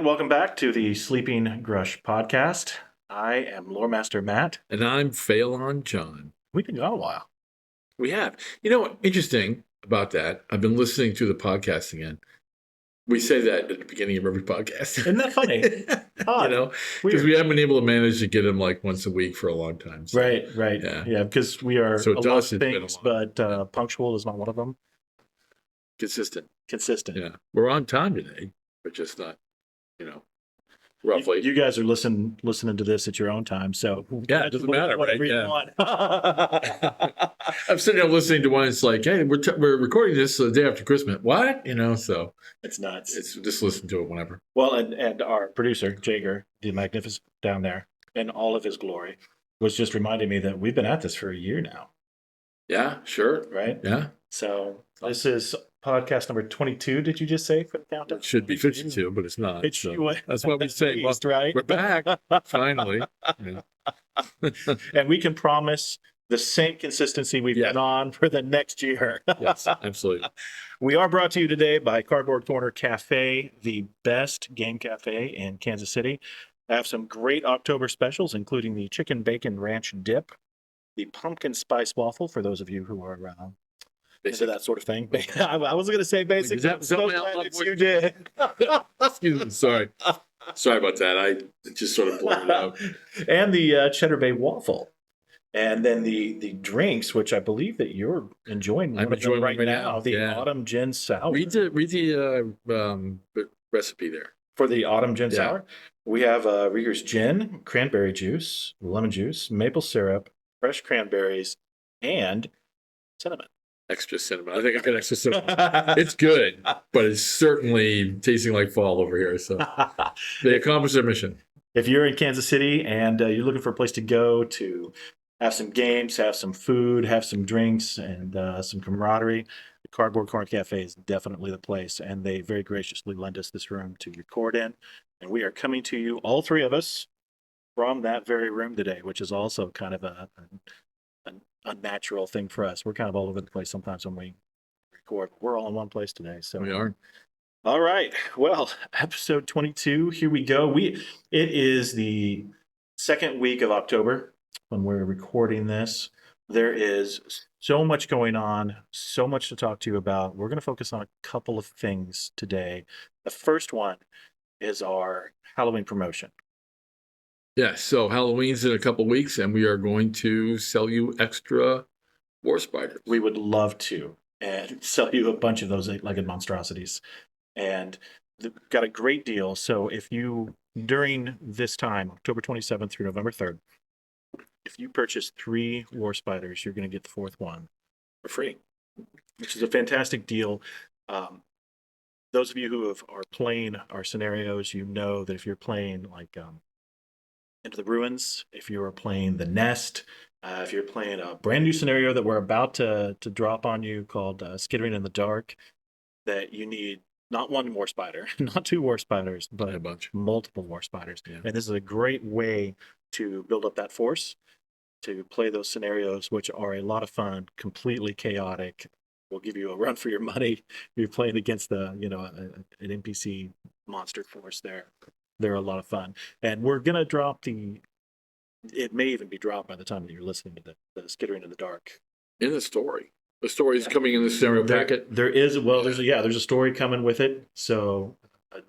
welcome back to the Sleeping Grush podcast. I am Lore Master Matt. And I'm Phelan John. We've been gone a while. We have. You know what? Interesting about that. I've been listening to the podcast again. We say that at the beginning of every podcast. Isn't that funny? Because we haven't been able to manage to get them like once a week for a long time. So. Right. Yeah, because we are so a lot of things, but punctual is not one of them. Consistent. Yeah. We're on time today, but just not, roughly. You guys are listening to this at your own time, so yeah, it doesn't matter, whatever right? you want. I'm sitting there listening to one. It's like, hey, we're recording this the day after Christmas. What? So it's nuts. It's just listen to it whenever. Well, and our producer Jager, the magnificent down there, in all of his glory, was just reminding me that we've been at this for a year now. Yeah, sure. Right? Yeah. So this is podcast number 22, did you just say, for the countdown? It should be 52, but it's not. That's what we say. Least, right? We're back, finally. Yeah. And we can promise the same consistency we've been on for the next year. Yes, absolutely. We are brought to you today by Cardboard Corner Cafe, the best game cafe in Kansas City. I have some great October specials, including the chicken bacon ranch dip, the pumpkin spice waffle, for those of you who are into that sort of thing. I was going to say basic. You did. Excuse me. Sorry about that. I just sort of blurted it out. And the Cheddar Bay waffle. And then the drinks, which I believe that you're enjoying. I'm enjoying right now. The Autumn Gin Sour. Read the recipe there. For the Autumn Gin Sour, we have Rieger's Gin, cranberry juice, lemon juice, maple syrup, fresh cranberries, and cinnamon. Extra cinnamon. I think I got extra cinnamon. It's good, but it's certainly tasting like fall over here. So they accomplished their mission. If you're in Kansas City and you're looking for a place to go to have some games, have some food, have some drinks, and some camaraderie, the Cardboard Corner Cafe is definitely the place. And they very graciously lend us this room to record in. And we are coming to you, all three of us, from that very room today, which is also kind of an unnatural thing for us. We're kind of all over the place sometimes when we record. We're all in one place today. So we are. All right. Well, episode 22. Here we go. It is the second week of October when we're recording this. There is so much going on, so much to talk to you about. We're going to focus on a couple of things today. The first one is our Halloween promotion. Yeah, so Halloween's in a couple weeks, and we are going to sell you extra war spiders. We would love to, and sell you a bunch of those eight-legged monstrosities. And got a great deal. So if you, during this time, October 27th through November 3rd, if you purchase 3 war spiders, you're going to get the 4th one for free, which is a fantastic deal. Those of you who are playing our scenarios, you know that if you're playing like Into the Ruins, if you're playing The Nest, if you're playing a brand new scenario that we're about to drop on you called Skittering in the Dark, that you need not 1 war spider, not 2 war spiders, but a bunch, multiple war spiders. Yeah. And this is a great way to build up that force, to play those scenarios, which are a lot of fun, completely chaotic. Will give you a run for your money. You're playing against an NPC monster force there. They're a lot of fun. And we're going to drop it may even be dropped by the time that you're listening to the Skittering in the Dark. In the story. The story is coming in the scenario packet. There's a story coming with it. So a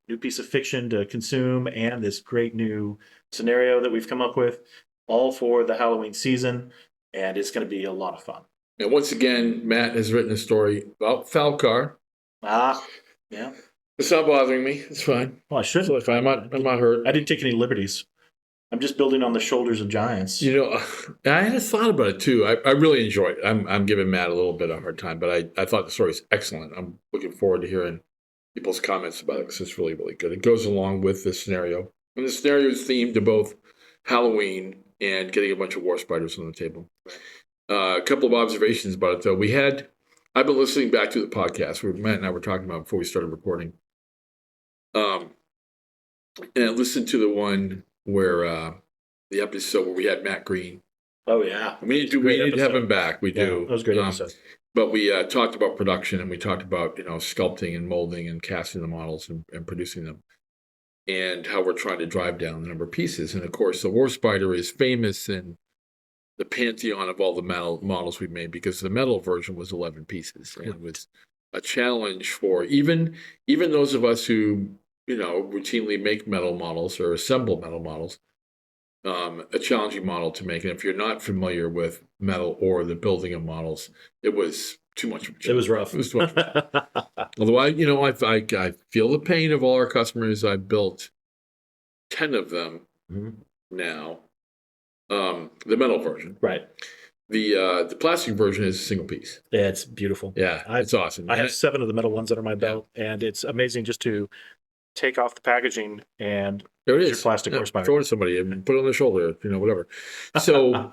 new piece of fiction to consume and this great new scenario that we've come up with, all for the Halloween season. And it's going to be a lot of fun. And once again, Matt has written a story about Falcar. Yeah. It's not bothering me. It's fine. Well, I shouldn't. So I'm not hurt. I didn't take any liberties. I'm just building on the shoulders of giants. I had thought about it too. I really enjoyed it. I'm giving Matt a little bit of a hard time, but I thought the story is excellent. I'm looking forward to hearing people's comments about it because it's really, really good. It goes along with the scenario. And the scenario is themed to both Halloween and getting a bunch of war spiders on the table. A couple of observations about it, though. I've been listening back to the podcast where Matt and I were talking about before we started recording. And I listened to the one where the episode where we had Matt Green. Oh, yeah. We need to have him back. We do. That was a great episode. But we talked about production, and we talked about sculpting and molding and casting the models and producing them. and how we're trying to drive down the number of pieces. And of course, the War Spider is famous in the pantheon of all the metal models we made because the metal version was 11 pieces, and it was a challenge for even those of us who routinely make metal models or assemble metal models. A challenging model to make, and if you're not familiar with metal or the building of models, it was too much. It was rough. It was too much. Although I feel the pain of all our customers. I built 10 of them now. The metal version, right? The plastic version is a single piece. Yeah, it's beautiful. Yeah, it's awesome. I have 7 of the metal ones under my belt, and it's amazing just to take off the packaging and there it use is. your plastic War Spider. Throw it to somebody and put it on their shoulder, whatever. So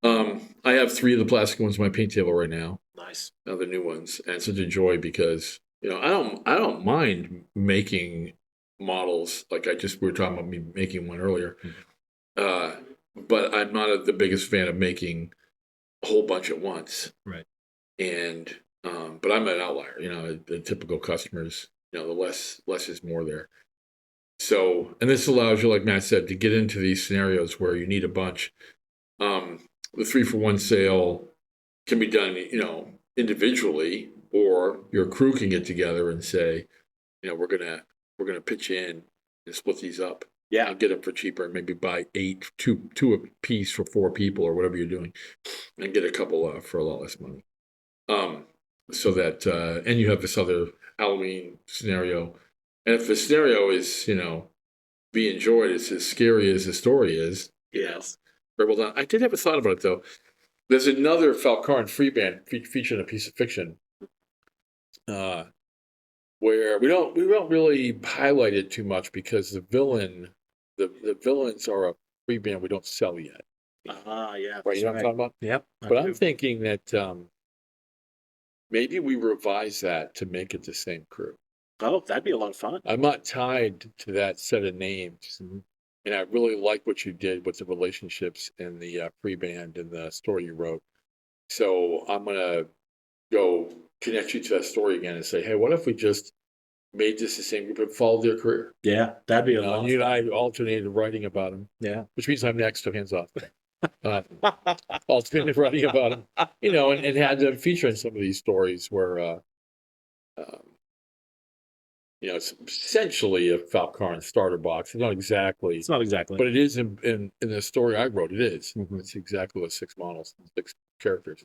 I have 3 of the plastic ones on my paint table right now. Nice. Now the new ones, and it's such a joy because I don't mind making models like we were talking about me making one earlier. But I'm not the biggest fan of making a whole bunch at once. Right. And but I'm an outlier. The typical customers, the less is more there. So, and this allows you, like Matt said, to get into these scenarios where you need a bunch. The 3-for-1 sale can be done, individually, or your crew can get together and say, we're gonna pitch in and split these up. Yeah, I'll get them for cheaper and maybe buy 2 a piece for 4 people or whatever you're doing, and get a couple for a lot less money. So that and you have this other Halloween scenario, and if the scenario is be enjoyed, it's as scary as the story is. Yes, very well done. I did have a thought about it though. There's another Falcaran freeband featuring a piece of fiction. Where we don't really highlight it too much because the villains are a free band we don't sell yet. Yeah. Right, you know what I'm talking about? Yep. But I'm thinking that maybe we revise that to make it the same crew. Oh, that'd be a lot of fun. I'm not tied to that set of names, and I really like what you did with the relationships and the free band and the story you wrote. So I'm gonna go connect you to that story again and say, hey, what if we just made this the same group and followed their career? Yeah, that'd be a lot of fun. You and I alternated writing about them. Yeah. Which means I'm next, so hands off. Alternated writing about them, and had them feature in some of these stories where, it's essentially a Falcaran starter box. It's not exactly. But it is in the story I wrote, it is. It's exactly with 6 models, 6 characters.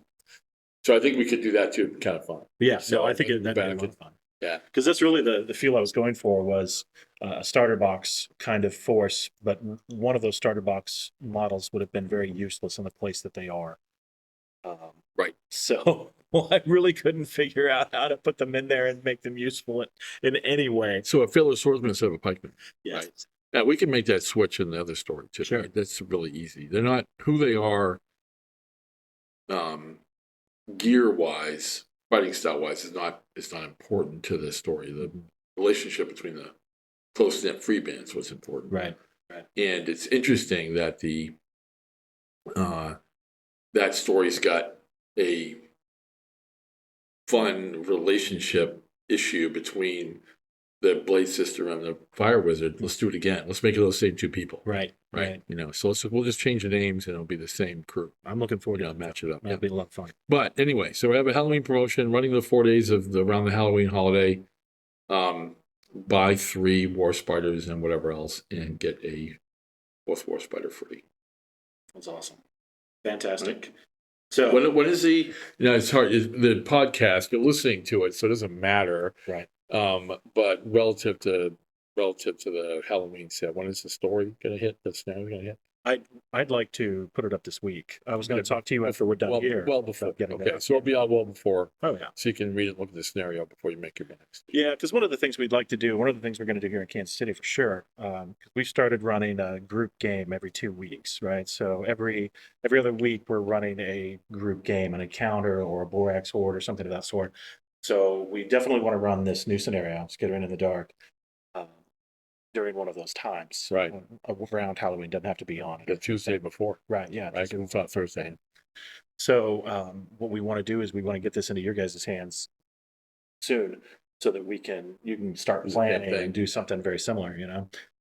So I think we could do that too. Kind of fun. Yeah. So I think that'd be a lot of fun. Yeah. Because that's really the feel I was going for was a starter box kind of force, but one of those starter box models would have been very useless in the place that they are. Right. So I really couldn't figure out how to put them in there and make them useful in any way. So a Fiddler Swordsman instead of a Pikeman. Yes. Right. Now we can make that switch in the other story too. Sure. Right? That's really easy. They're not who they are. Gear wise, fighting style wise, is not important to the story. The relationship between the close knit free bands was important. Right. And it's interesting that that story's got a fun relationship issue between the Blade Sister and the Fire Wizard. Let's do it again. Let's make it those same 2 people. Right. So we'll just change the names and it'll be the same crew. I'm looking forward to match it up. That'll be a lot of fun. But anyway, so we have a Halloween promotion running the 4 days around the Halloween holiday. Buy 3 War Spiders and whatever else and get a 4th War Spider free. That's awesome. Fantastic. Right. So when is it's hard. The podcast, you're listening to it, so it doesn't matter. Right. But relative to the Halloween set, when is the story going to hit? The scenario going to hit? I'd like to put it up this week. I was going to talk to you after we're done here. Well before. Okay, it so it'll be out well before. Oh yeah. So you can read and look at the scenario before you make your next. Yeah, because one of the things we'd like to do, one of the things we're going to do here in Kansas City for sure, we started running a group game every 2 weeks, right? So every other week we're running a group game, an encounter or a Borax Horde or something of that sort. So we definitely want to run this new scenario, Skitter in the Dark, during one of those times. Right. Around Halloween, doesn't have to be on The Tuesday before. Right, yeah. Right, it's not Thursday. So what we want to do is we want to get this into your guys' hands soon. so that you can start It's the same planning thing. and do something very similar,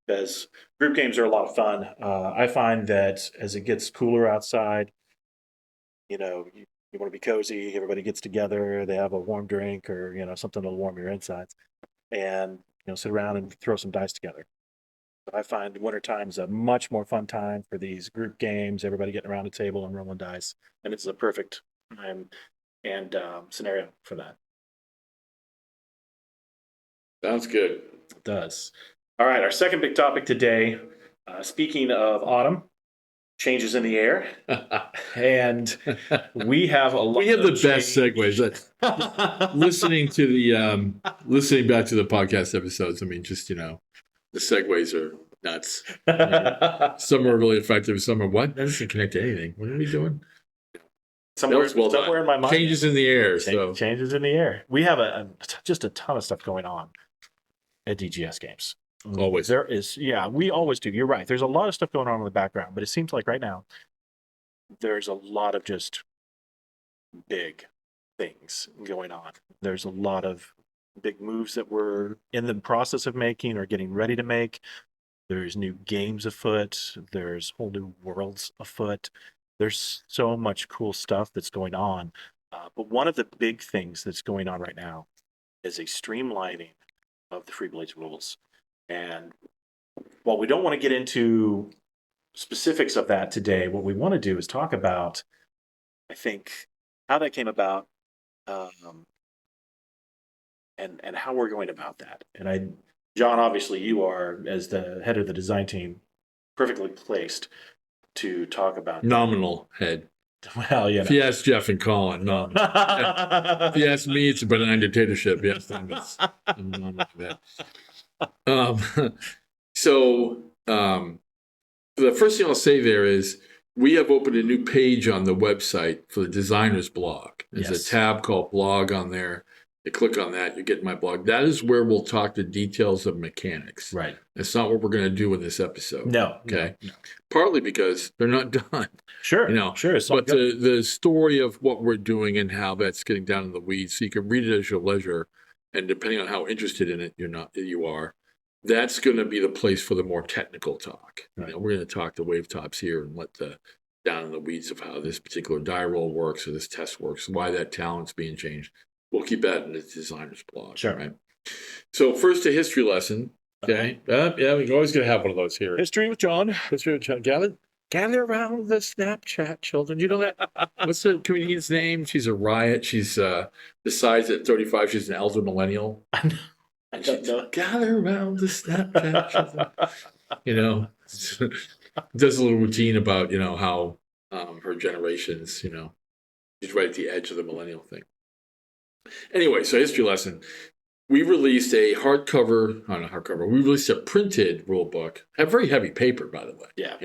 because group games are a lot of fun. I find that as it gets cooler outside, you want to be cozy, everybody gets together, they have a warm drink or, something to warm your insides and, sit around and throw some dice together. I find wintertime's a much more fun time for these group games, everybody getting around a table and rolling dice. And it's a perfect time and scenario for that. Sounds good. It does. All right, our second big topic today, speaking of autumn, changes in the air. And we have a lot We have of the best change. segues. Listening back to the podcast episodes, I mean, just, the segues are nuts. Some are really effective, some are what? That doesn't connect to anything. What are we doing? Somewhere, That was well somewhere done. in my mind. Changes in the air. So Changes in the air. We have just a ton of stuff going on at DGS Games. always. There is, we always do. You're right. There's a lot of stuff going on in the background, but it seems like right now there's a lot of just big things going on. There's a lot of big moves that we're in the process of making or getting ready to make. There's new games afoot. There's whole new worlds afoot. There's so much cool stuff that's going on. But one of the big things that's going on right now is a streamlining of the freeblades rules. And while we don't want to get into specifics of that today, what we want to do is talk about, I think, how that came about, and how we're going about that. And John, obviously, you are, as the head of the design team, perfectly placed to talk about Nominal head. Well, If you ask Jeff and Colin, no. If you ask me, it's a benign dictatorship. Yes, I'm not like that. The first thing I'll say there is we have opened a new page on the website for the designer's blog. There's a tab called blog on there. You click on that, you get my blog. That is where we'll talk the details of mechanics. Right. That's not what we're going to do in this episode. No. Okay. No. Partly because they're not done. Sure. Sure. But the story of what we're doing and how that's getting down in the weeds, so you can read it at your leisure, and depending on how interested in it you are, that's going to be the place for the more technical talk. Right. We're going to talk the wave tops here and let the down in the weeds of how this particular die roll works or this test works, why that talent's being changed. We'll keep that in the designer's blog. Sure. Right. So first, a history lesson. Okay. We're always going to have one of those here. History with John. History with John. Gather around the Snapchat, children. You know that? What's the comedian's name? She's a riot. She's decides at 35 she's an elder millennial. I don't know. Gather around the Snapchat, children. Does a little routine about how her generations. She's right at the edge of the millennial thing. Anyway, so history lesson. We released a we released a printed rule book. Have very heavy paper, by the way. Yeah.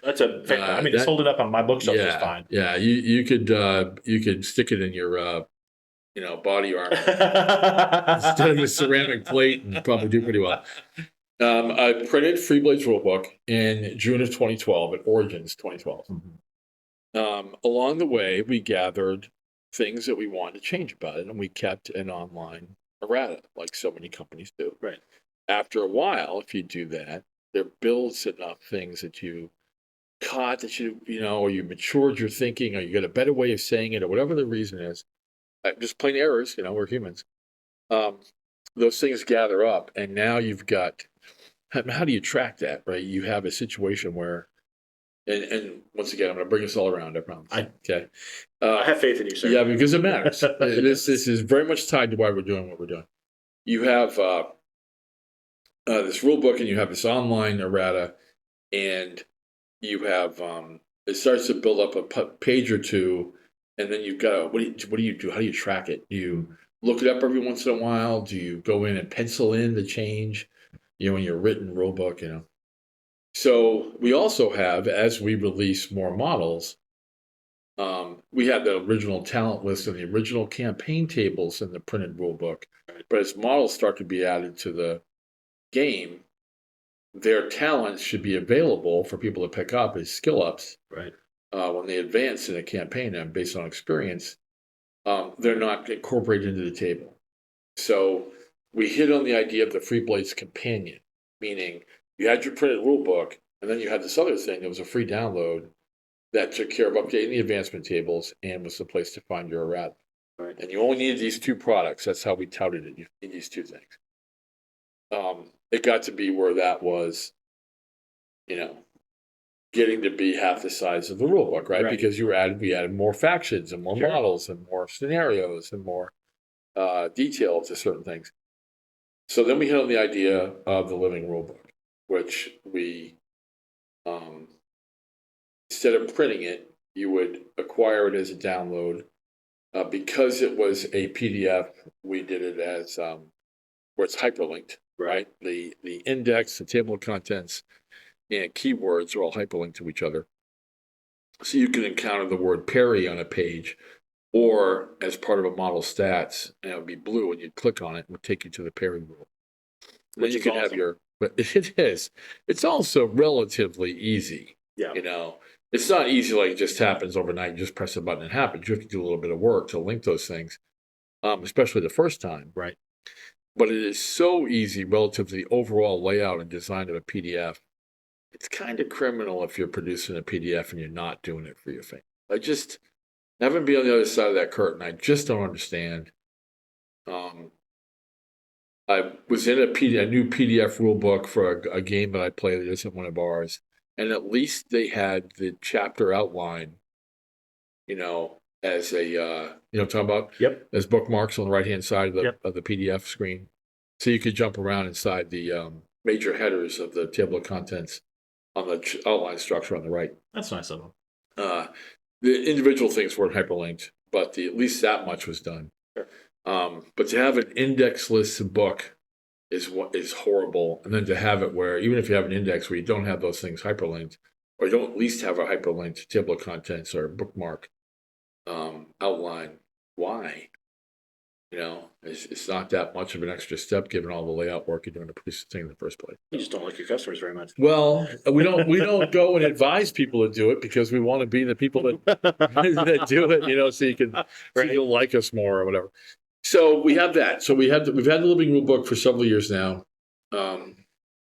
That's just hold it up on my bookshelf is fine. Yeah, you could stick it in your body armor instead of a ceramic plate and probably do pretty well. I printed freeblades rulebook in June of 2012 at Origins 2012. Mm-hmm. Along the way, we gathered things that we wanted to change about it, and we kept an online errata, like so many companies do. Right. After a while, if you do that, there builds enough things that you caught that or you matured your thinking, or you got a better way of saying it, or whatever the reason is. Just plain errors, we're humans. Those things gather up, and now you've got. How do you track that, right? You have a situation where, and once again, I'm going to bring us all around, I promise. Okay. I have faith in you, sir. Yeah, because it matters. This is very much tied to why we're doing what we're doing. You have this rule book, and you have this online errata, and you have it starts to build up a page or two, and then you've got what do you do? How do you track it? Do you look it up every once in a while? Do you go in and pencil in the change? In your written rule book, So we also have, as we release more models, we had the original talent list and the original campaign tables in the printed rule book. But as models start to be added to the game, their talents should be available for people to pick up as skill ups. Right. When they advance in a campaign and based on experience, they're not incorporated into the table. So we hit on the idea of the freeblades companion, meaning you had your printed rule book, and then you had this other thing that was a free download that took care of updating the advancement tables and was the place to find your errata. Right. And you only needed these two products. That's how we touted it. You need these two things. It got to be where that was, getting to be half the size of the rule book, right? Right. Because we added more factions and more Sure. models and more scenarios and more detail to certain things. So then we hit on the idea of the living rule book, which we, instead of printing it, you would acquire it as a download. Because it was a PDF, we did it as where it's hyperlinked, right? The index, the table of contents, and keywords are all hyperlinked to each other. So you can encounter the word Perry on a page, or as part of a model stats, and it would be blue, and you'd click on it, and it would take you to the Perry rule. And then you can have your, but it is. It's also relatively easy. Yeah. It's not easy like it just happens overnight. You just press a button and it happens. You have to do a little bit of work to link those things, especially the first time. Right. But it is so easy relative to the overall layout and design of a PDF. It's kind of criminal if you're producing a PDF and you're not doing it for your family. I just haven't been on the other side of that curtain. I just don't understand. I was in a new PDF rule book for a game that I played that isn't one of ours, and at least they had the chapter outline, as a talking about Yep. as bookmarks on the right hand side of the Yep. of the PDF screen, so you could jump around inside the major headers of the table of contents on the outline structure on the right. That's nice of them. The individual things weren't hyperlinked, but at least that much was done. Sure. But to have an index-less book is horrible, and then to have it where even if you have an index where you don't have those things hyperlinked, or you don't at least have a hyperlinked table of contents or bookmark outline, why? It's not that much of an extra step given all the layout work you're doing to produce the thing in the first place. You just don't like your customers very much. Well, we don't go and advise people to do it because we want to be the people that do it, so you can so you'll like us more or whatever. So we have that. So we've had the living rule book for several years now.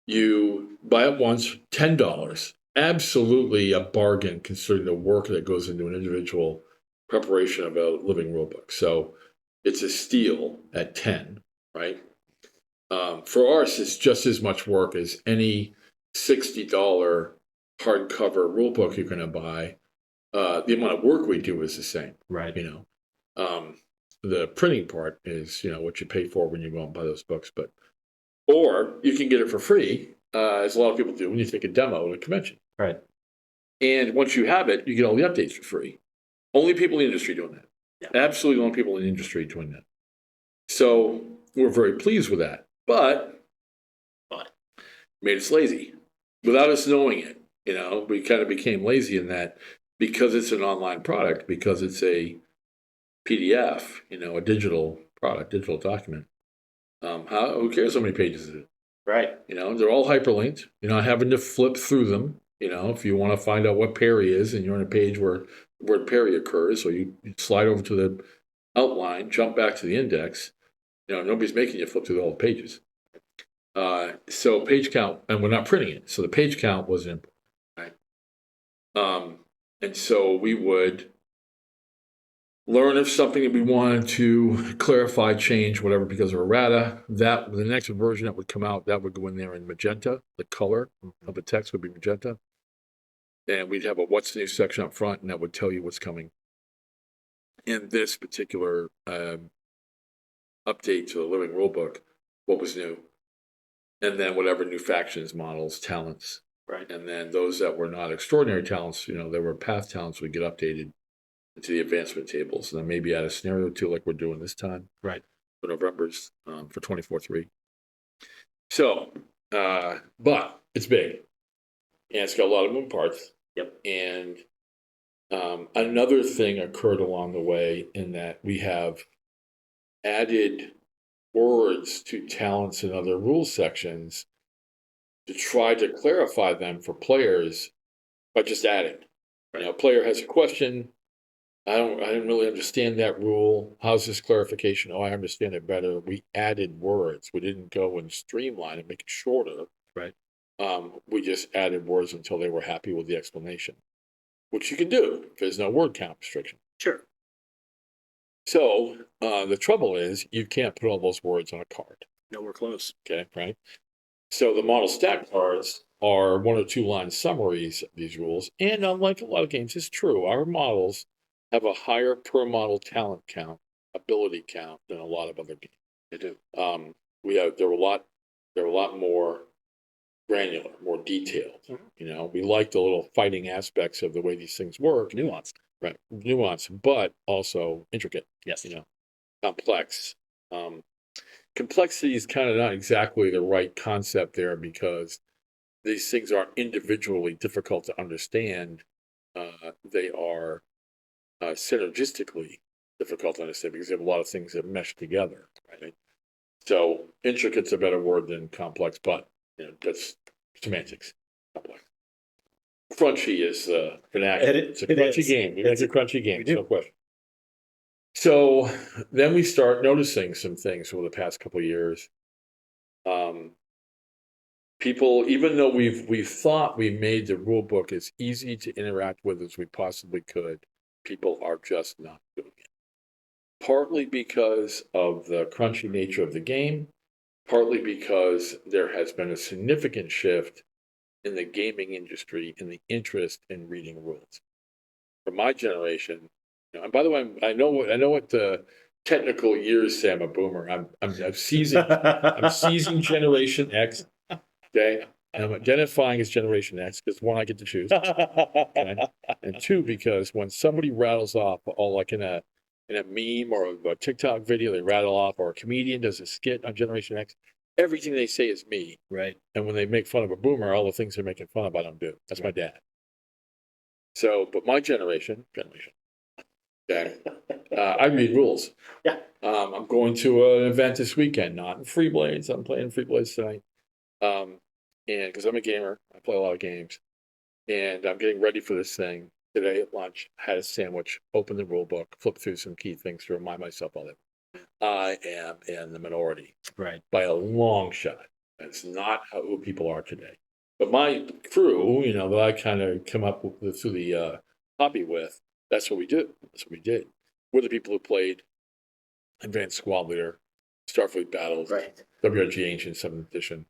You buy it once, $10. Absolutely a bargain considering the work that goes into an individual preparation of a living rule book. So it's a steal at 10, right? For us, it's just as much work as any $60 hardcover rule book you're going to buy. The amount of work we do is the same, Right. The printing part is, what you pay for when you go and buy those books. Or you can get it for free, as a lot of people do when you take a demo at a convention. Right. And once you have it, you get all the updates for free. Only people in the industry doing that. Yeah. Absolutely only people in the industry doing that. So we're very pleased with that. But made us lazy. Without us knowing it, we kind of became lazy in that because it's an online product, because it's a PDF, a digital product, digital document. Who cares how many pages it is? Right. They're all hyperlinked. You're not having to flip through them. If you want to find out what Perry is and you're on a page where the word Perry occurs, so you slide over to the outline, jump back to the index. Nobody's making you flip through all the pages. So page count, and we're not printing it, so the page count wasn't important, right? And so we would learn if something that we wanted to clarify, change, whatever, because of errata. That the next version that would come out, that would go in there in magenta. The color of the text would be magenta, and we'd have a what's new section up front, and that would tell you what's coming in this particular update to the living rule book, what was new. And then whatever new factions, models, talents. Right. And then those that were not extraordinary talents, there were path talents would get updated into the advancement tables. And then maybe add a scenario or two like we're doing this time. Right. For November's for 24-3. So, but it's big. And it's got a lot of moving parts. Yep. And another thing occurred along the way in that we have added words to talents and other rule sections to try to clarify them for players by just adding. Right. Player has a question, I didn't really understand that rule. How's this clarification? Oh, I understand it better. We added words. We didn't go and streamline and make it shorter. Right. We just added words until they were happy with the explanation, which you can do if there's no word count restriction. Sure. So the trouble is you can't put all those words on a card. Nowhere close. Okay, right? So the model stack cards are 1 or 2 line summaries of these rules. And unlike a lot of games, it's true. Our models have a higher per model talent count, ability count than a lot of other games. They do. They're a lot more granular, more detailed. You know, we like the little fighting aspects of the way these things work. Nuanced. Right. Nuance, but also intricate. Yes. You know, complex. Complexity is kind of not exactly the right concept there because these things aren't individually difficult to understand. They are synergistically difficult to understand because they have a lot of things that mesh together. Right. So intricate's a better word than complex, but you know that's semantics. Complex. Crunchy is vernacular. It's a crunchy game. It's a crunchy game. No question. So then we start noticing some things over the past couple of years. People, even though we've thought we made the rule book as easy to interact with as we possibly could, people are just not doing it. Partly because of the crunchy nature of the game, partly because there has been a significant shift in the gaming industry in the interest in reading rules. For my generation, you know, and by the way, I know what the technical years say. I'm a boomer. I'm seizing Generation X. Okay, and I'm identifying as Generation X because one, I get to choose, okay? And two, because when somebody rattles off, all like in a meme or a TikTok video, they rattle off, or a comedian does a skit on Generation X, everything they say is me. Right. And when they make fun of a boomer, all the things they're making fun of, I don't do. That's my dad. So, but my generation, okay, I read rules. Yeah. I'm going to an event this weekend, not in freeblades. I'm playing freeblades tonight. And because I'm a gamer, I play a lot of games, and I'm getting ready for this thing. Today at lunch, had a sandwich, opened the rule book, flipped through some key things to remind myself of it. I am in the minority. Right. By a long shot. That's not who people are today. But my crew, you know, that I kind of come up with through the hobby with, that's what we do. That's what we did. We're the people who played Advanced Squad Leader, Starfleet Battles, Right. WRG Ancient 7th Edition.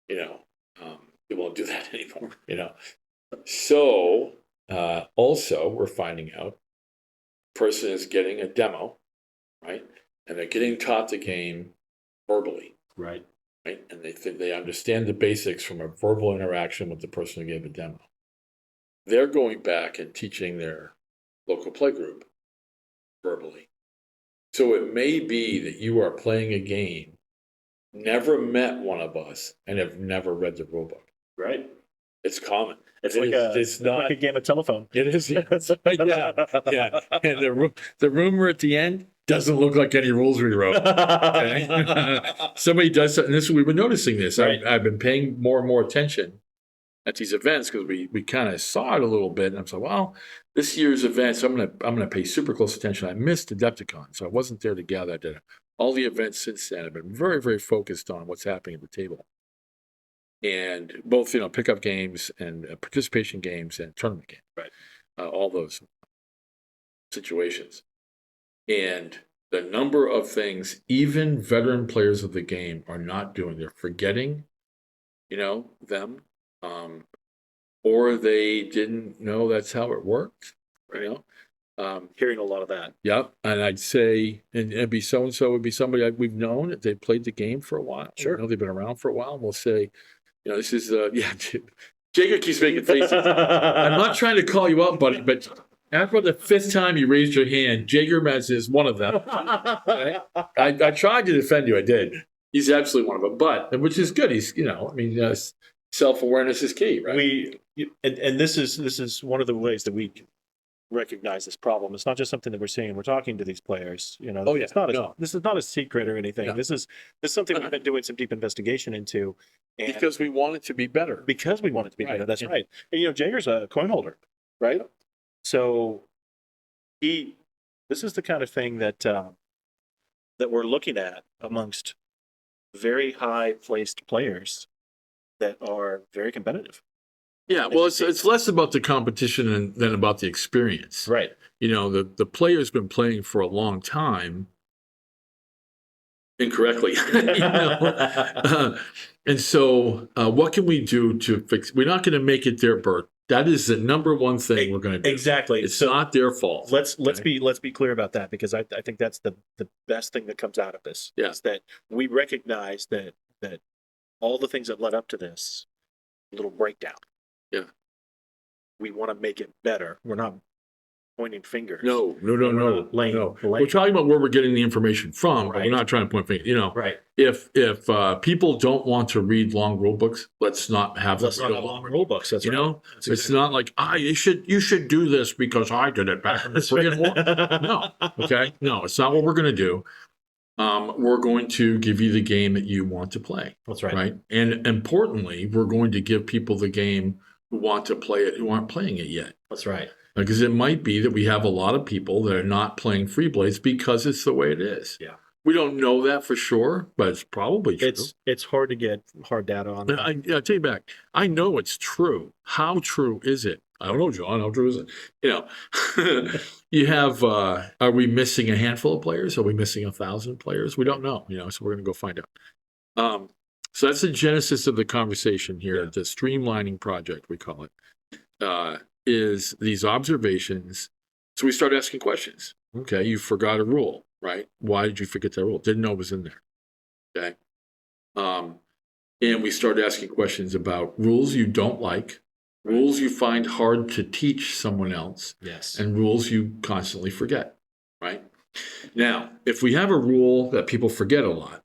You know, we won't do that anymore, you know. So, also, we're finding out a person is getting a demo, right? And they're getting taught the game verbally. Right. Right? And they think they understand the basics from a verbal interaction with the person who gave the demo. They're going back and teaching their local play group verbally. So it may be that you are playing a game, never met one of us, and have never read the rule book. Right. It's common. It's like a game of telephone. It is. Yeah. Yeah. And the rumor at the end doesn't look like any rules we wrote. Okay? Somebody does something. We've been noticing this. Right. I've been paying more and more attention at these events because we kind of saw it a little bit. And I'm like, well, this year's event, so I'm gonna pay super close attention. I missed Adepticon, so I wasn't there to gather data. All the events since then have been very, very focused on what's happening at the table. And both, you know, pickup games and participation games and tournament games. Right. All those situations. And the number of things even veteran players of the game are not doing, they're forgetting, you know, them, or they didn't know that's how it worked, you know. Hearing a lot of that. Yep. And I'd say, and it'd be so-and-so would be somebody we've known that they played the game for a while. Sure. You know, they've been around for a while. And we'll say, you know, this is, yeah, Jacob keeps making faces. I'm not trying to call you out, buddy, but after the 5th time you raised your hand, Jager Metz is one of them. Okay? I tried to defend you. I did. He's absolutely one of them, but which is good. He's, you know, I mean, self-awareness is key, right? And this is one of the ways that we recognize this problem. It's not just something that we're seeing. We're talking to these players. You know, Yeah. This is not a secret or anything. No. This is something we've been doing some deep investigation into. And because we want it to be better. Because we want it to be Right. better. That's Yeah. right. And, you know, Jager's a coin holder, right? So this is the kind of thing that that we're looking at amongst very high placed players that are very competitive. Yeah, well, it's less about the competition than about the experience. Right. You know, the player's been playing for a long time, incorrectly. And so, what can we do to fix? We're not going to make it their birth. That is the number one thing we're going to do. Exactly. It's not their fault. Let's be clear about that, because I think that's the best thing that comes out of this. Yeah. Is that we recognize that all the things that led up to this little breakdown. Yeah. We want to make it better. We're not pointing fingers. No. Blame. We're talking about where we're getting the information from, but Right. we're not trying to point fingers. You know, Right. if people don't want to read long rule books, let's not have Let's not have long rule books. That's you right. know, That's it's not like you should do this because I did it back in the friggin' war. No, okay, no, it's not what we're going to do. We're going to give you the game that you want to play. That's right. Right, and importantly, we're going to give people the game who want to play it who aren't playing it yet. That's right. Because it might be that we have a lot of people that are not playing freeblades because it's the way it is. Yeah. We don't know that for sure, but it's probably true. It's hard to get hard data on that. I'll tell you back. I know it's true. How true is it? I don't know, John. How true is it? You know, you have. Are we missing a handful of players? Are we missing 1,000 players? We don't know. You know, so we're going to go find out. So that's the genesis of the conversation here. Yeah. The streamlining project, we call it, is these observations. So we start asking questions. Okay, you forgot a rule, right? Why did you forget that rule? Didn't know it was in there. Okay. And we start asking questions about rules you don't like, rules you find hard to teach someone else, Yes. and rules you constantly forget, right? Now, if we have a rule that people forget a lot,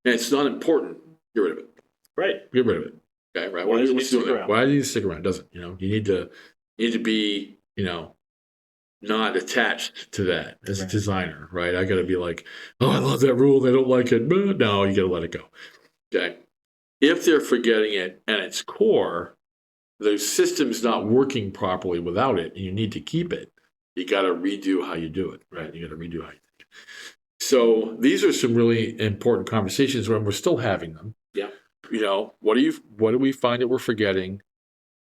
and it's not important, get rid of it. Right. Get rid of it. Okay, right? Why does it need to stick around? Why do you stick around? It doesn't, you know, you need to be, you know, not attached to that as a designer, right? I got to be like, oh, I love that rule. They don't like it. But no, you got to let it go. Okay. If they're forgetting it and its core, the system's not working properly without it, and you need to keep it, you got to redo how you do it, right? You got to redo how you do it. So these are some really important conversations when we're still having them. Yeah. You know, what do we find that we're forgetting?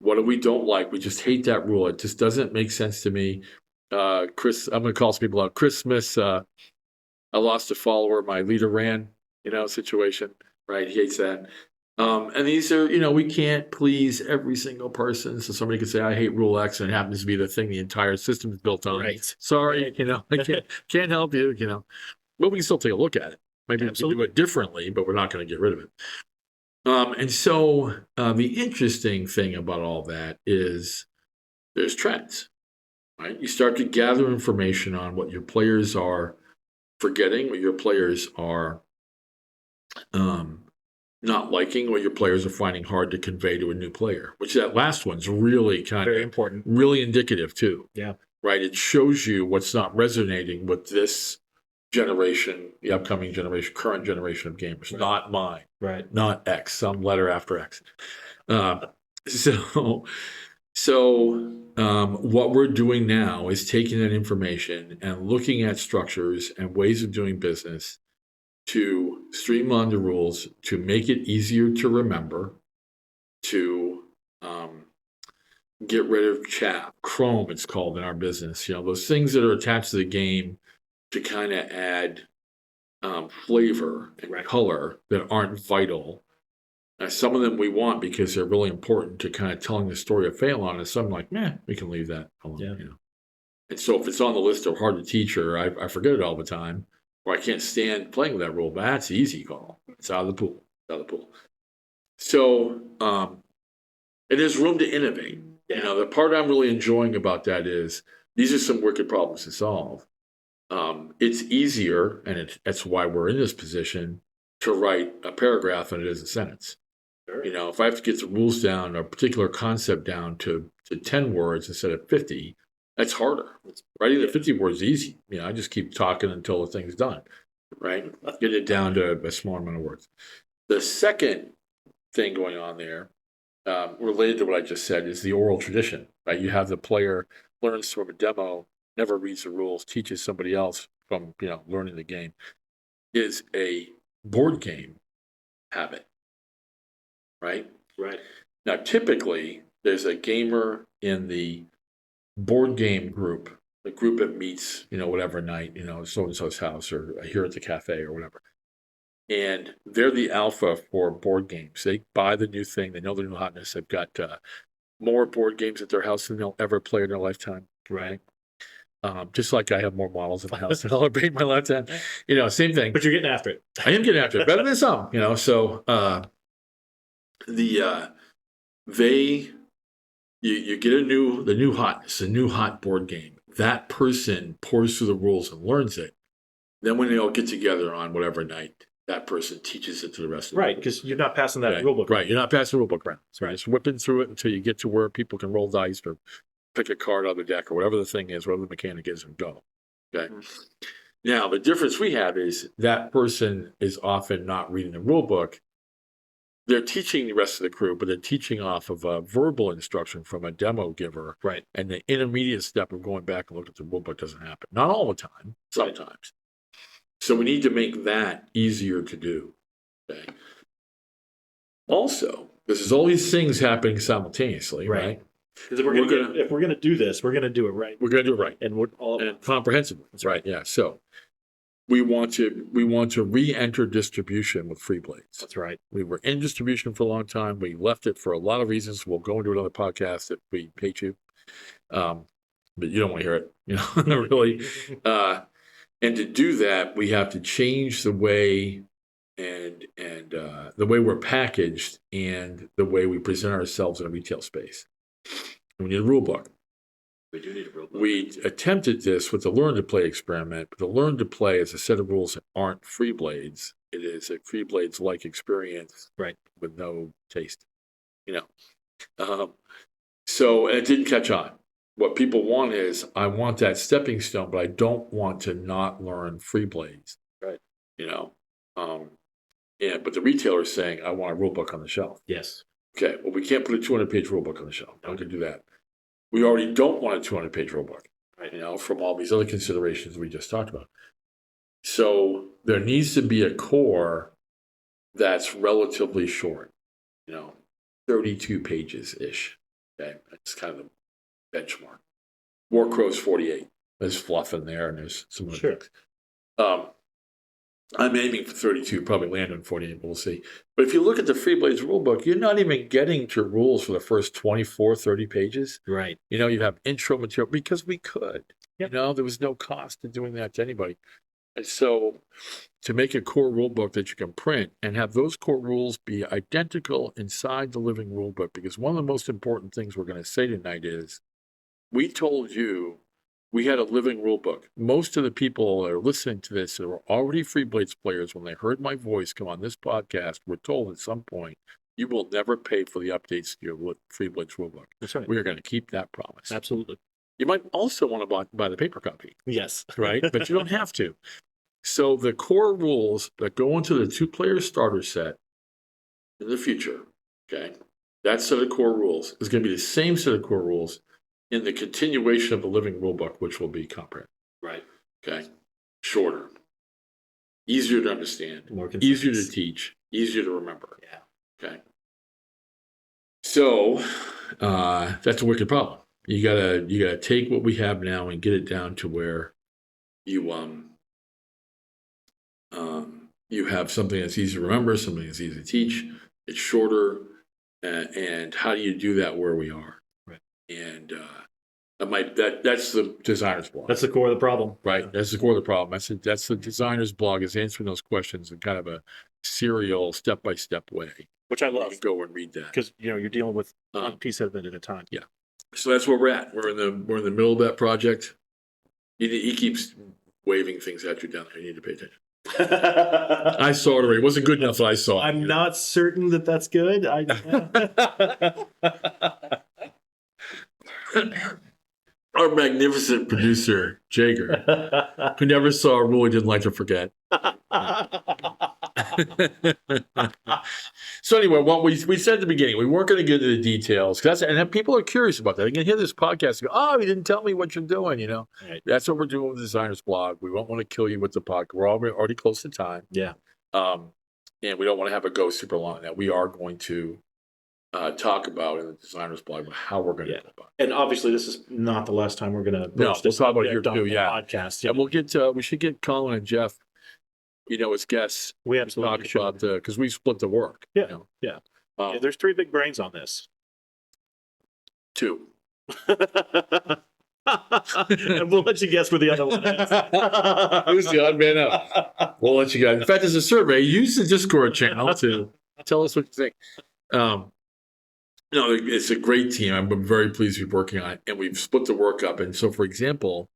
What do we don't like? We just hate that rule. It just doesn't make sense to me. Chris, I'm going to call some people out. Chris Smith, I lost a follower. My leader ran, you know, situation, right? He hates that. And these are, you know, we can't please every single person. So somebody could say, I hate rule X, and it happens to be the thing the entire system is built on. Right. Sorry, you know, I can't help you, you know. But we can still take a look at it. Maybe we can do it differently, but we're not going to get rid of it. And so the interesting thing about all that is there's trends, right? You start to gather information on what your players are forgetting, what your players are not liking, what your players are finding hard to convey to a new player, which that last one's really kind Very of important. really indicative too. Yeah. Right? It shows you what's not resonating with this generation, the upcoming generation, current generation of gamers, Right. not mine. Right. Not X, some letter after X. So what we're doing now is taking that information and looking at structures and ways of doing business to streamline the rules, to make it easier to remember, to get rid of chat, Chrome, it's called in our business. You know, those things that are attached to the game to kind of add flavor and color that aren't vital. Some of them we want because they're really important to kind of telling the story of Phelan, and some like, we can leave that alone. Yeah. You know? And so if it's on the list of hard to teach, or I forget it all the time, or I can't stand playing with that rule, but that's an easy call. It's out of the pool. It's out of the pool. So it is room to innovate. Yeah. You know, the part I'm really enjoying about that is these are some wicked problems to solve. It's easier, and that's why we're in this position, to write a paragraph than it is a sentence. Sure. You know, if I have to get the rules down, a particular concept down to 10 words instead of 50, that's harder. Writing the 50 words is easy. You know, I just keep talking until the thing's done, right? Get it down to a small amount of words. The second thing going on there, related to what I just said, is the oral tradition, right? You have the player learns from a demo never reads the rules, teaches somebody else from, learning the game, is a board game habit, right? Right. Now, typically, there's a gamer in the board game group, the group that meets, whatever night, so and so's house or here at the cafe or whatever. And they're the alpha for board games. They buy the new thing. They know the new hotness. They've got more board games at their house than they'll ever play in their lifetime. Right. Just like I have more models in the house than I'll ever play in my lifetime. Same thing. But you're getting after it. I am getting after it. Better than some, So you get the new hotness, a new hot board game. That person pours through the rules and learns it. Then when they all get together on whatever night, that person teaches it to the rest of the Right, because you're not passing that rule book. Right, you're not passing the rule book around. So it's whipping through it until you get to where people can roll dice or pick a card out of the deck or whatever the thing is, whatever the mechanic is, and go. Okay. Mm-hmm. Now, the difference we have is that person is often not reading the rule book. They're teaching the rest of the crew, but they're teaching off of a verbal instruction from a demo giver. Right. And the intermediate step of going back and looking at the rule book doesn't happen. Not all the time, sometimes. Right. So we need to make that easier to do. Okay. Also, this is all these things happening simultaneously, right? Because if we're gonna do this, we're gonna do it right. We're gonna do it right, and comprehensively. That's right. Yeah. So we want to re-enter distribution with freeblades. That's right. We were in distribution for a long time. We left it for a lot of reasons. We'll go into another podcast if we hate you, but you don't want to hear it. Really. And to do that, we have to change the way and the way we're packaged and the way we present ourselves in a retail space. We need a rule book. We do need a rule book. We attempted this with the Learn to Play experiment, but the Learn to Play is a set of rules that aren't freeblades. It is a freeblades-like experience, right, with no taste. So and it didn't catch on. What people want is, I want that stepping stone, but I don't want to not learn freeblades. Right. But the retailer is saying, I want a rule book on the shelf. Yes. Okay, well, we can't put a 200-page rule book on the shelf. No one can do that. We already don't want a 200-page rule book, right? From all these other considerations we just talked about. So there needs to be a core that's relatively short, 32 pages-ish. Okay, that's kind of the benchmark. War Crow's 48. There's fluff in there, and there's some other things. I'm aiming for 32, probably land on 48, but we'll see. But if you look at the Freeblades rulebook, you're not even getting to rules for the first 24, 30 pages. Right. You have intro material because we could. Yep. There was no cost in doing that to anybody. And so to make a core rulebook that you can print and have those core rules be identical inside the living rulebook, because one of the most important things we're going to say tonight is, we told you we had a living rule book. Most of the people that are listening to this that were already Freeblades players, when they heard my voice come on this podcast, were told at some point, you will never pay for the updates to your Freeblades rulebook. That's right. We are going to keep that promise. Absolutely. You might also want to buy the paper copy. Yes. Right? But you don't have to. So the core rules that go into the 2-player starter set in the future, okay, that set of core rules is going to be the same set of core rules in the continuation of the living rulebook, which will be comprehensive. Right. Okay. Shorter. Easier to understand. More concise. Easier to teach. Easier to remember. Yeah. Okay. So that's a wicked problem. You gotta take what we have now and get it down to where you have something that's easy to remember, something that's easy to teach. It's shorter, and how do you do that where we are? Right. And that's the designer's blog. That's the core of the problem. Right. That's the core of the problem. That's the designer's blog, is answering those questions in kind of a serial, step-by-step way. Which I love. You can go and read that. Because you're dealing with one piece of it at a time. Yeah. So that's where we're at. We're in the middle of that project. He keeps waving things at you down there. You need to pay attention. I saw it already. It wasn't good enough that I saw it. I'm not certain that that's good. Our magnificent producer, Jager, who never saw a rule he didn't like to forget. So anyway, what we said at the beginning, we weren't going to get into the details. And then people are curious about that. They can hear this podcast and go, "Oh, you didn't tell me what you're doing." Right. That's what we're doing with the Designers Blog. We won't want to kill you with the podcast. We're already close to time. Yeah. And we don't want to have it go super long. Now we are going to talk about in the Designers Blog how we're going to go about it. And obviously, this is not the last time we're going to No, broach we'll this talk about it here subject on too. the Yeah, podcast. and we'll get we should get Colin and Jeff, as guests. We Talk absolutely should. about because we split the work. Yeah. Yeah. There's 3 big brains on this. 2. And we'll let you guess where the other one is. Who's the odd man out? We'll let you guys. In fact, there's a survey. Use the Discord channel to tell us what you think. No, it's a great team. I'm very pleased to be working on it, and we've split the work up. And so, for example,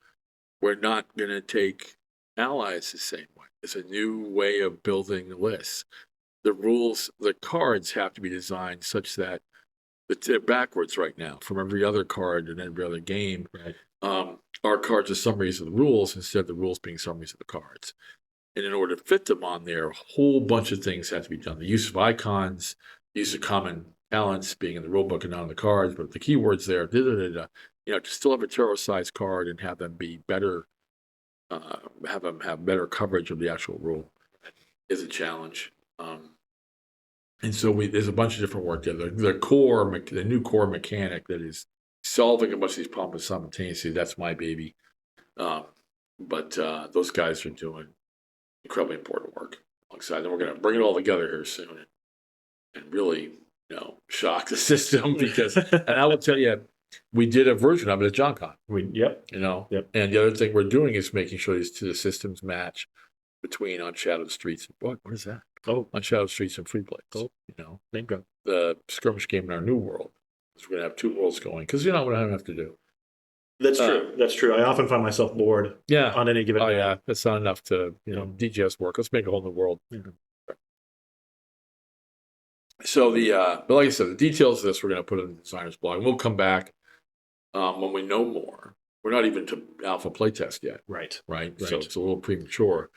we're not going to take allies the same way. It's a new way of building lists. The rules, the cards have to be designed such that they're backwards right now from every other card and every other game. Right. Our cards are summaries of the rules instead of the rules being summaries of the cards. And in order to fit them on there, a whole bunch of things have to be done. The use of icons, use of common talents being in the rule book and not on the cards, but the keywords there, to still have a tarot-sized card and have them be better, have them have better coverage of the actual rule is a challenge. And so there's a bunch of different work there. The new core mechanic that is solving a bunch of these problems simultaneously, that's my baby. But those guys are doing incredibly important work alongside them. We're going to bring it all together here soon and really, shock the system because, and I will tell you, we did a version of it at JonCon. Yep. Yep. And the other thing we're doing is making sure these 2 systems match between Unshadowed Streets. What is that? Unshadowed Streets and freeblades. Name drop. The skirmish game in our new world. So we're going to have 2 worlds going because what I don't have to do. That's true. That's true. I often find myself bored. Yeah. On any given. Oh yeah, that's not enough to DGS work. Let's make a whole new world. Mm-hmm. So but like I said, the details of this we're going to put in the Designers Blog. And we'll come back when we know more. We're not even to alpha playtest yet. Right. So it's a little premature.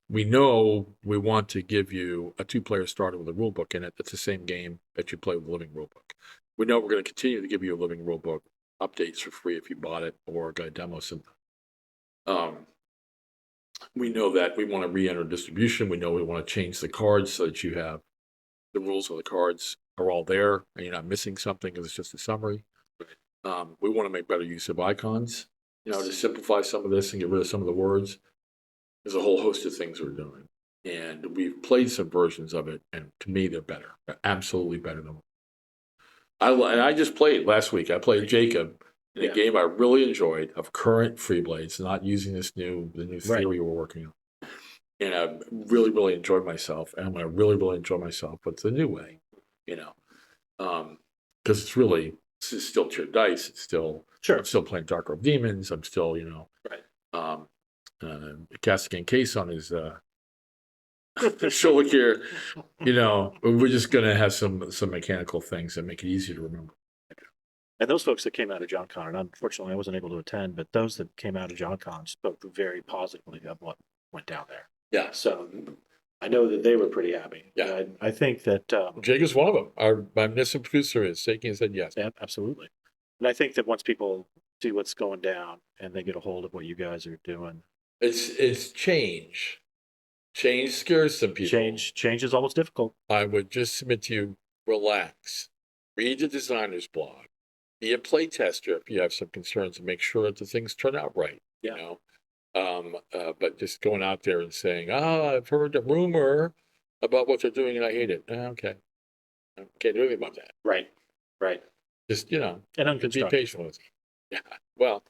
We know we want to give you a 2-player starter with a rule book in it. That's the same game that you play with a living rule book. We know we're going to continue to give you a living rule book updates for free if you bought it or got a demo sometime. We know that we want to re-enter distribution. We know we want to change the cards so that you have the rules of the cards are all there and you're not missing something because it's just a summary. We want to make better use of icons, to simplify some of this and get rid of some of the words. There's a whole host of things we're doing. And we've played some versions of it, and to me, they're better. They're absolutely better than I just played last week. I played Jacob in a game I really enjoyed of current freeblades, not using the new theory we're working on. And I really, really enjoyed myself. And I'm going to really, really enjoy myself, but the new way, because this is still tiered dice. It's still, I'm still playing Dark Robe Demons. I'm still, casting case on his shoulder here. We're just going to have some mechanical things that make it easier to remember. And those folks that came out of JonCon, and unfortunately I wasn't able to attend, but those that came out of JonCon spoke very positively of what went down there. Yeah. So I know that they were pretty happy. Yeah. I think that Jake is one of them. Our magnificent producer is shaking his head yes. Yeah, absolutely. And I think that once people see what's going down and they get a hold of what you guys are doing, it's change. Change scares some people. Change is always difficult. I would just submit to you, relax. Read the Designer's Blog. Be a play tester if you have some concerns and make sure that the things turn out right. Yeah. But just going out there and saying, I've heard a rumor about what they're doing and I hate it. Okay. I can't do anything about that. Right. Just, and be patient with it. Yeah. Well,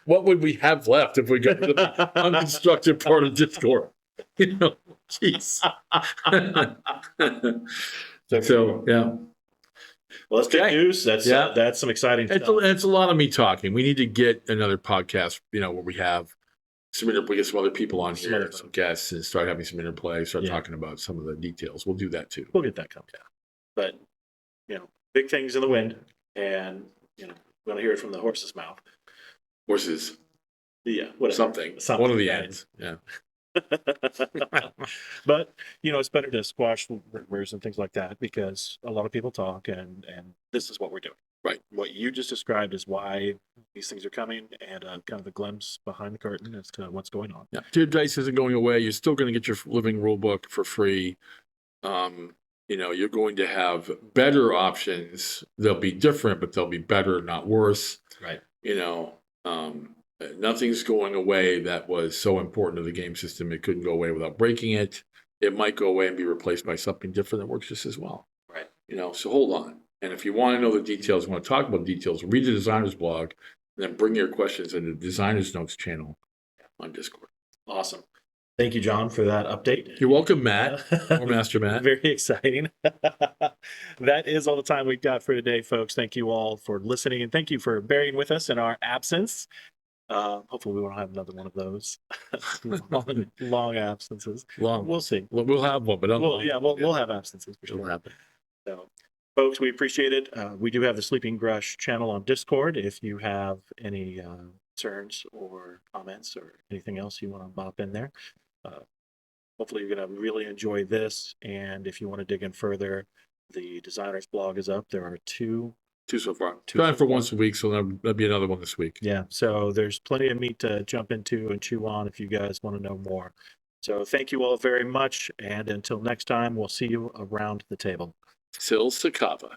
what would we have left if we got to the unconstructed part of Discord? Jeez. So, yeah. Well, that's good news. That's some exciting stuff. It's a lot of me talking. We need to get another podcast, where we have we get some other people on here, some guests, and start having some interplay, talking about some of the details. We'll do that too. We'll get that coming down. But, big things in the wind, and, we're going to hear it from the horse's mouth. Horses. Yeah, whatever. Something. Something, One of the right. ends. Yeah. But it's better to squash rumors and things like that because a lot of people talk, and this is what we're doing. Right. What you just described is why these things are coming, and kind of a glimpse behind the curtain as to what's going on. Yeah. Tiered dice isn't going away. You're still going to get your living rule book for free. You're going to have better options. They'll be different, but they'll be better, not worse. Right. Nothing's going away that was so important to the game system it couldn't go away without breaking it. It might go away and be replaced by something different that works just as well. Right. So hold on. And if you want to know the details, want to talk about details, read the designer's blog, and then bring your questions in the designer's notes channel on Discord. Awesome. Thank you, John, for that update. You're welcome, Matt, or Master Matt. Very exciting. That is all the time we've got for today, folks. Thank you all for listening, and thank you for bearing with us in our absence. Hopefully we won't have another one of those long absences. Long. We'll see. We'll have one, but we'll have absences for it'll sure. happen. So, folks, we appreciate it. We do have the Sleeping Grush channel on Discord. If you have any concerns or comments or anything else you want to bop in there, hopefully you're going to really enjoy this. And if you want to dig in further, the designer's blog is up. There are two so far. Two Trying so for far. once a week, so there'll be another one this week. Yeah, so there's plenty of meat to jump into and chew on if you guys want to know more. So thank you all very much, and until next time, we'll see you around the table. Sil Sakava.